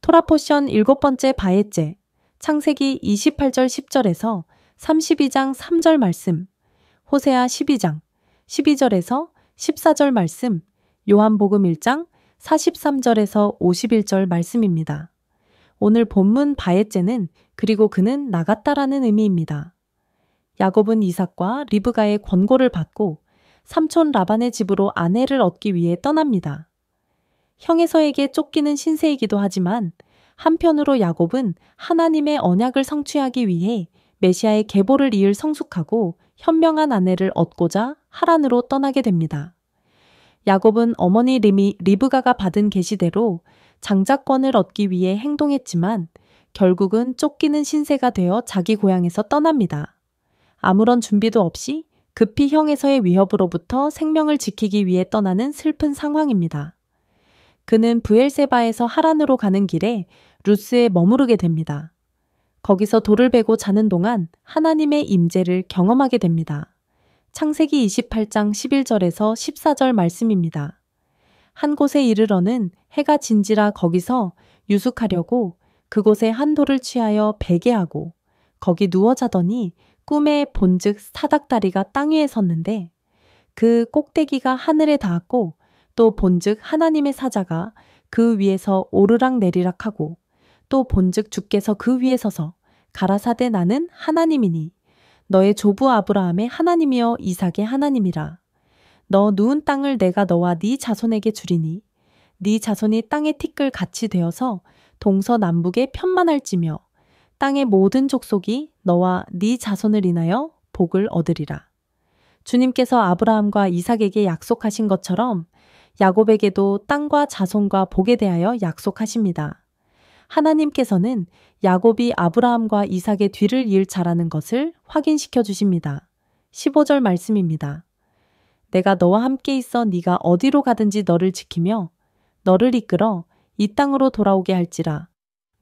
토라포션 7번째 바에제, 창세기 28절 10절에서 32장 3절 말씀, 호세아 12장 12절에서 14절 말씀, 요한복음 1장 43절에서 51절 말씀입니다. 오늘 본문 바에제는 그리고 그는 나갔다라는 의미입니다. 야곱은 이삭과 리브가의 권고를 받고 삼촌 라반의 집으로 아내를 얻기 위해 떠납니다. 형에서에게 쫓기는 신세이기도 하지만 한편으로 야곱은 하나님의 언약을 성취하기 위해 메시아의 계보를 이을 성숙하고 현명한 아내를 얻고자 하란으로 떠나게 됩니다. 야곱은 어머니 리브가가 받은 계시대로 장자권을 얻기 위해 행동했지만 결국은 쫓기는 신세가 되어 자기 고향에서 떠납니다. 아무런 준비도 없이 급히 형에서의 위협으로부터 생명을 지키기 위해 떠나는 슬픈 상황입니다. 그는 브엘세바에서 하란으로 가는 길에 루스에 머무르게 됩니다. 거기서 돌을 베고 자는 동안 하나님의 임재를 경험하게 됩니다. 창세기 28장 11절에서 14절 말씀입니다. 한 곳에 이르러는 해가 진지라 거기서 유숙하려고 그곳에 한 돌을 취하여 베게 하고 거기 누워 자더니 꿈에 본즉 사닥다리가 땅 위에 섰는데 그 꼭대기가 하늘에 닿았고 또 본즉 하나님의 사자가 그 위에서 오르락 내리락 하고 또 본즉 주께서 그 위에 서서 가라사대 나는 하나님이니 너의 조부 아브라함의 하나님이여 이삭의 하나님이라. 너 누운 땅을 내가 너와 네 자손에게 주리니 네 자손이 땅의 티끌 같이 되어서 동서남북에 편만할지며 땅의 모든 족속이 너와 네 자손을 인하여 복을 얻으리라. 주님께서 아브라함과 이삭에게 약속하신 것처럼 야곱에게도 땅과 자손과 복에 대하여 약속하십니다. 하나님께서는 야곱이 아브라함과 이삭의 뒤를 이을 자라는 것을 확인시켜 주십니다. 15절 말씀입니다. 내가 너와 함께 있어 네가 어디로 가든지 너를 지키며 너를 이끌어 이 땅으로 돌아오게 할지라.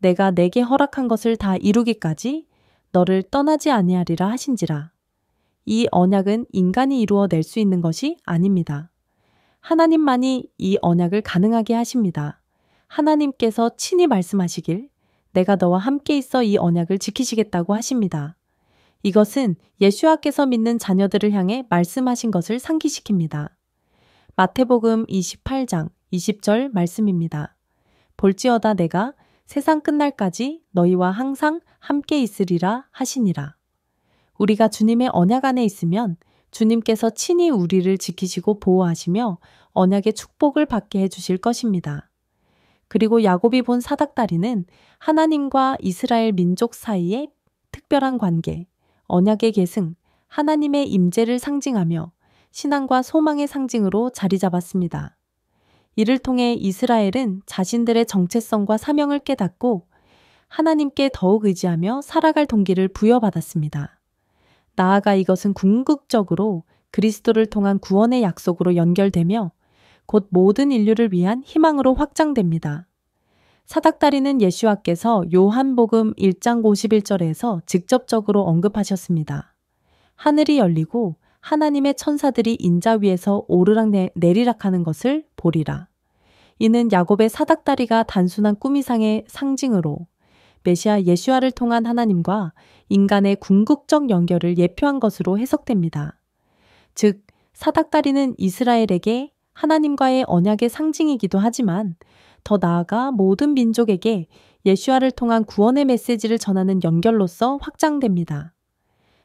내가 내게 허락한 것을 다 이루기까지 너를 떠나지 아니하리라 하신지라. 이 언약은 인간이 이루어낼 수 있는 것이 아닙니다. 하나님만이 이 언약을 가능하게 하십니다. 하나님께서 친히 말씀하시길 내가 너와 함께 있어 이 언약을 지키시겠다고 하십니다. 이것은 예수와께서 믿는 자녀들을 향해 말씀하신 것을 상기시킵니다. 마태복음 28장 20절 말씀입니다. 볼지어다 내가 세상 끝날까지 너희와 항상 함께 있으리라 하시니라. 우리가 주님의 언약 안에 있으면 주님께서 친히 우리를 지키시고 보호하시며 언약의 축복을 받게 해주실 것입니다. 그리고 야곱이 본 사닥다리는 하나님과 이스라엘 민족 사이의 특별한 관계, 언약의 계승, 하나님의 임재를 상징하며 신앙과 소망의 상징으로 자리 잡았습니다. 이를 통해 이스라엘은 자신들의 정체성과 사명을 깨닫고 하나님께 더욱 의지하며 살아갈 동기를 부여받았습니다. 나아가 이것은 궁극적으로 그리스도를 통한 구원의 약속으로 연결되며 곧 모든 인류를 위한 희망으로 확장됩니다. 사닥다리는 예수와께서 요한복음 1장 51절에서 직접적으로 언급하셨습니다. 하늘이 열리고 하나님의 천사들이 인자 위에서 오르락 내리락하는 것을 보리라. 이는 야곱의 사닥다리가 단순한 꿈 이상의 상징으로 메시아 예수와를 통한 하나님과 인간의 궁극적 연결을 예표한 것으로 해석됩니다. 즉, 사닥다리는 이스라엘에게 하나님과의 언약의 상징이기도 하지만 더 나아가 모든 민족에게 예수와를 통한 구원의 메시지를 전하는 연결로서 확장됩니다.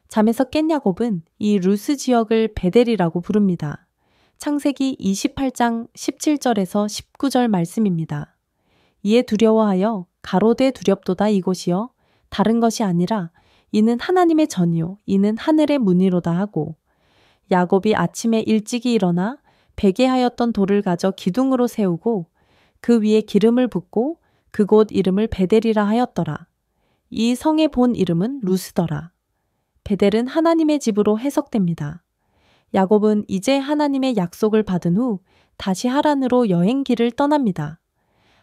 잠에서 깬 야곱은 이 루스 지역을 베델이라고 부릅니다. 창세기 28장 17절에서 19절 말씀입니다. 이에 두려워하여 가로되 두렵도다 이곳이여 다른 것이 아니라 이는 하나님의 전이요 이는 하늘의 문이로다 하고 야곱이 아침에 일찍이 일어나 베게 하였던 돌을 가져 기둥으로 세우고 그 위에 기름을 붓고 그곳 이름을 베델이라 하였더라. 이 성의 본 이름은 루스더라. 베델은 하나님의 집으로 해석됩니다. 야곱은 이제 하나님의 약속을 받은 후 다시 하란으로 여행길을 떠납니다.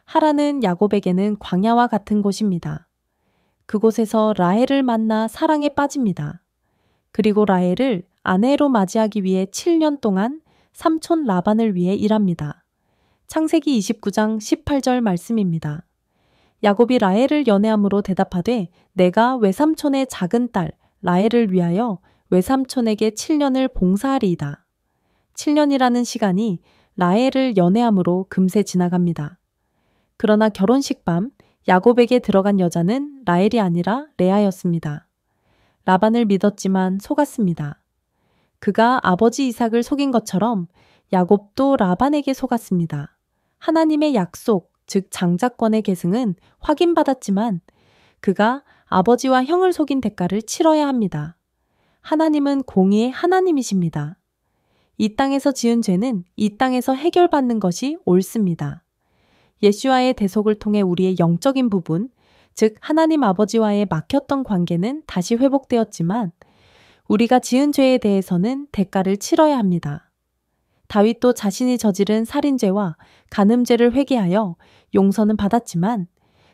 하란은 야곱에게는 광야와 같은 곳입니다. 그곳에서 라헬을 만나 사랑에 빠집니다. 그리고 라헬을 아내로 맞이하기 위해 7년 동안 삼촌 라반을 위해 일합니다. 창세기 29장 18절 말씀입니다. 야곱이 라헬을 연애함으로 대답하되 내가 외삼촌의 작은 딸 라헬을 위하여 외삼촌에게 7년을 봉사하리이다. 7년이라는 시간이 라헬을 연애함으로 금세 지나갑니다. 그러나 결혼식 밤 야곱에게 들어간 여자는 라헬이 아니라 레아였습니다. 라반을 믿었지만 속았습니다. 그가 아버지 이삭을 속인 것처럼 야곱도 라반에게 속았습니다. 하나님의 약속, 즉 장자권의 계승은 확인받았지만 그가 아버지와 형을 속인 대가를 치러야 합니다. 하나님은 공의의 하나님이십니다. 이 땅에서 지은 죄는 이 땅에서 해결받는 것이 옳습니다. 예수와의 대속을 통해 우리의 영적인 부분, 즉 하나님 아버지와의 막혔던 관계는 다시 회복되었지만 우리가 지은 죄에 대해서는 대가를 치러야 합니다. 다윗도 자신이 저지른 살인죄와 간음죄를 회개하여 용서는 받았지만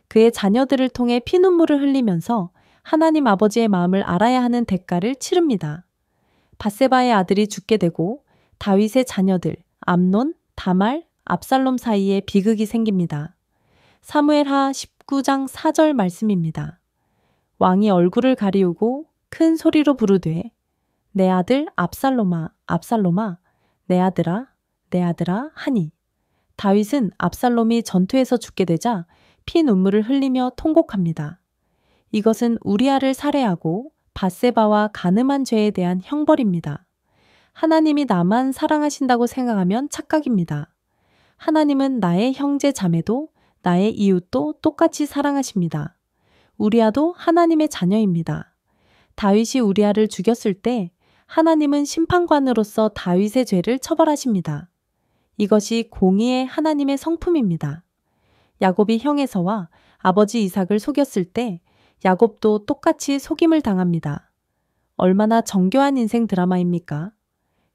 그의 자녀들을 통해 피눈물을 흘리면서 하나님 아버지의 마음을 알아야 하는 대가를 치릅니다. 밧세바의 아들이 죽게 되고 다윗의 자녀들 암논, 다말, 압살롬 사이에 비극이 생깁니다. 사무엘하 19장 4절 말씀입니다. 왕이 얼굴을 가리우고 큰 소리로 부르되 내 아들 압살롬아, 압살롬아, 내 아들아, 내 아들아 하니 다윗은 압살롬이 전투에서 죽게 되자 피 눈물을 흘리며 통곡합니다. 이것은 우리아를 살해하고 밧세바와 간음한 죄에 대한 형벌입니다. 하나님이 나만 사랑하신다고 생각하면 착각입니다. 하나님은 나의 형제 자매도 나의 이웃도 똑같이 사랑하십니다. 우리아도 하나님의 자녀입니다. 다윗이 우리아를 죽였을 때 하나님은 심판관으로서 다윗의 죄를 처벌하십니다. 이것이 공의의 하나님의 성품입니다. 야곱이 형에서와 아버지 이삭을 속였을 때 야곱도 똑같이 속임을 당합니다. 얼마나 정교한 인생 드라마입니까?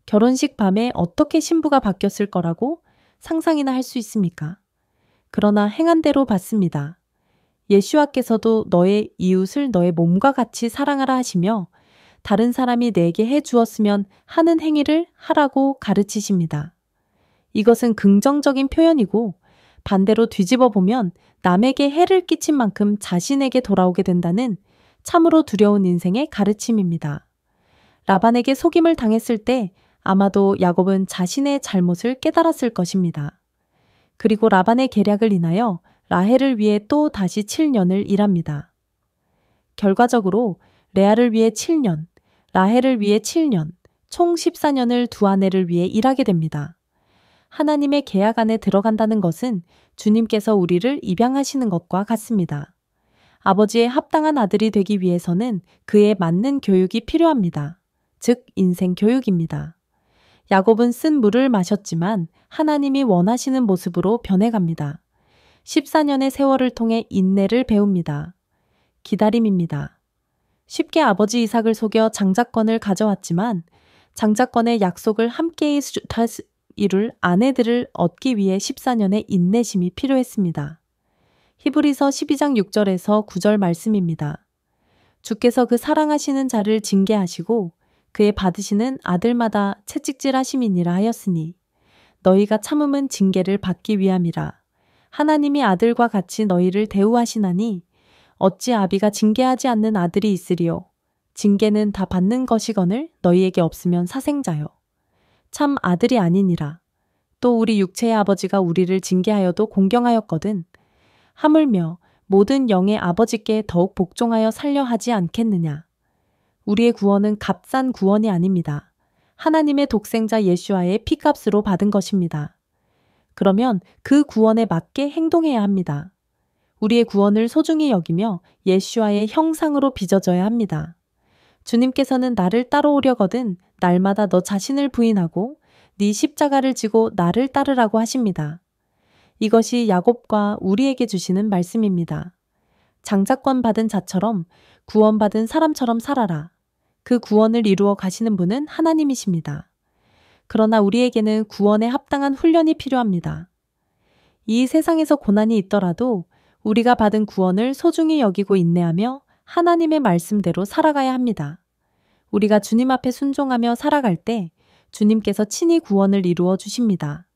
결혼식 밤에 어떻게 신부가 바뀌었을 거라고 상상이나 할 수 있습니까? 그러나 행한 대로 받습니다. 예수와께서도 너의 이웃을 너의 몸과 같이 사랑하라 하시며 다른 사람이 내게 해 주었으면 하는 행위를 하라고 가르치십니다. 이것은 긍정적인 표현이고 반대로 뒤집어 보면 남에게 해를 끼친 만큼 자신에게 돌아오게 된다는 참으로 두려운 인생의 가르침입니다. 라반에게 속임을 당했을 때 아마도 야곱은 자신의 잘못을 깨달았을 것입니다. 그리고 라반의 계략을 인하여 라헬을 위해 또 다시 7년을 일합니다. 결과적으로 레아를 위해 7년, 라헬을 위해 7년, 총 14년을 두 아내를 위해 일하게 됩니다. 하나님의 계약 안에 들어간다는 것은 주님께서 우리를 입양하시는 것과 같습니다. 아버지의 합당한 아들이 되기 위해서는 그에 맞는 교육이 필요합니다. 즉 인생 교육입니다. 야곱은 쓴 물을 마셨지만 하나님이 원하시는 모습으로 변해갑니다. 14년의 세월을 통해 인내를 배웁니다. 기다림입니다. 쉽게 아버지 이삭을 속여 장자권을 가져왔지만 장자권의 약속을 함께 이룰 아내들을 얻기 위해 14년의 인내심이 필요했습니다. 히브리서 12장 6절에서 9절 말씀입니다. 주께서 그 사랑하시는 자를 징계하시고 그의 받으시는 아들마다 채찍질하심이니라 하였으니 너희가 참음은 징계를 받기 위함이라. 하나님이 아들과 같이 너희를 대우하시나니 어찌 아비가 징계하지 않는 아들이 있으리요. 징계는 다 받는 것이거늘 너희에게 없으면 사생자요. 참 아들이 아니니라. 또 우리 육체의 아버지가 우리를 징계하여도 공경하였거든. 하물며 모든 영의 아버지께 더욱 복종하여 살려 하지 않겠느냐. 우리의 구원은 값싼 구원이 아닙니다. 하나님의 독생자 예수와의 피값으로 받은 것입니다. 그러면 그 구원에 맞게 행동해야 합니다. 우리의 구원을 소중히 여기며 예수와의 형상으로 빚어져야 합니다. 주님께서는 나를 따라오려거든 날마다 너 자신을 부인하고 네 십자가를 지고 나를 따르라고 하십니다. 이것이 야곱과 우리에게 주시는 말씀입니다. 장자권 받은 자처럼 구원받은 사람처럼 살아라. 그 구원을 이루어 가시는 분은 하나님이십니다. 그러나 우리에게는 구원에 합당한 훈련이 필요합니다. 이 세상에서 고난이 있더라도 우리가 받은 구원을 소중히 여기고 인내하며 하나님의 말씀대로 살아가야 합니다. 우리가 주님 앞에 순종하며 살아갈 때 주님께서 친히 구원을 이루어 주십니다.